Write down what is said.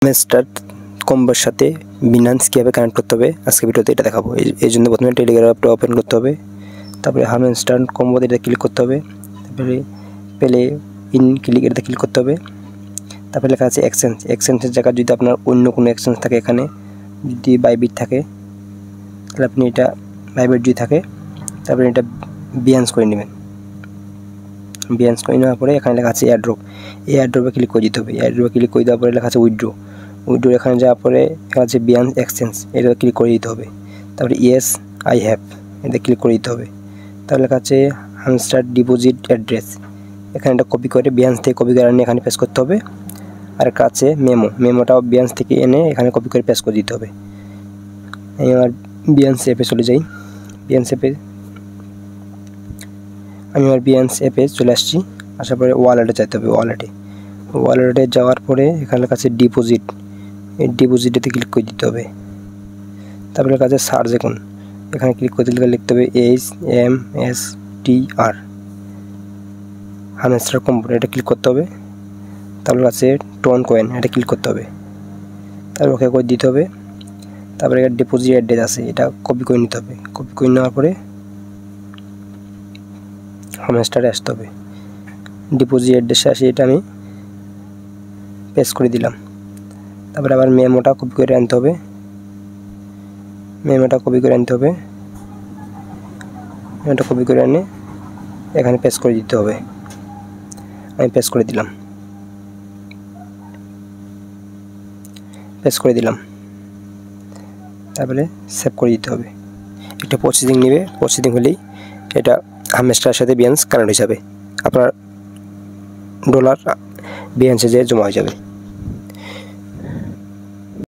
Hamster কম্বোর সাথে Binance কীভাবে connect করতে হবে আজকে ভিডিওতে এটা দেখাবো। এই জন্য প্রথমে টেলিগ্রাম অ্যাপটা ওপেন করতে হবে, তারপরে হামস্টার কম্বোতে এটা ক্লিক করতে হবে, তারপরে পেলে ইন এটাতে ক্লিক করতে হবে। তারপরে লেখা আছে এক্সচেঞ্জের জায়গায় যদি আপনার অন্য কোনো এক্সচেঞ্জ থাকে, এখানে যদি বাইবিট থাকে তাহলে আপনি এটা বাইবিট যদি থাকে তারপরে এটা বিয়ান্স করে নেবেন। বিয়ান্স করে নেওয়ার পরে এখানে লেখা আছে এয়ারড্রপ, এই এয়ারড্রপে ক্লিক করে দিতে হবে। এয়ারড্রপে ক্লিক করে দেওয়ার পরে লেখা আছে উইথড্র এখানে যাওয়ার পরে এখানে আছে বিয়ান্স এক্সচেঞ্জ, এটা ক্লিক করে দিতে হবে। তারপরে ইয়েস আই হ্যাভ এটা ক্লিক করে দিতে হবে। তাহলে লেখা আছে হামস্টার ডিপোজিট অ্যাড্রেস, এখানে এটা কপি করে বিয়ান্স থেকে কপি করে এনে এখানে পেস্ট করতে হবে। আর একটা আছে মেমোটাও বিয়ান্স থেকে এনে এখানে কপি করে পেস্ট করে দিতে হবে। আমি আমার বিয়ান্স অ্যাপে চলে যাই। আমি আমার বিয়ান্স অ্যাপে চলে আসছি। আসার পরে ওয়ালেটে যেতে হবে। ওয়ালেটে যাওয়ার পরে এখানে লেখা আছে ডিপোজিট, এই ডিপোজিটেতে ক্লিক করে দিতে হবে। তারপরে লেখা আছে সার্চ এখন, এখানে ক্লিক করে দিলে লিখতে হবে HMSTR হামস্টার কম্বো, এটা ক্লিক করতে হবে। তারপরে আছে টোন কয়েন, এটা ক্লিক করতে হবে। তারপর ওকে করে দিতে হবে। তারপরে ডিপোজিট অ্যাড্রেস আছে, এটা কপি করে নিতে হবে। কপি করে নেওয়ার পরে হামস্টারে আসতে হবে। ডিপোজিট অ্যাড্রেসে আসে এটা আমি পেস্ট করে দিলাম। তারপরে আবার মেমোটা কপি করে আনতে হবে। মেমোটা কপি করে এনে এখানে পেস্ট করে দিতে হবে। আমি পেস্ট করে দিলাম। তারপরে সেভ করে দিতে হবে। একটা প্রসেসিং নেবে, প্রসেসিং হলেই এটা হামস্টারের সাথে বিয়ান্স কানেক্ট হয়ে যাবে, আপনার ডলার বিয়ান্সে যেয়ে জমা হয়ে যাবে।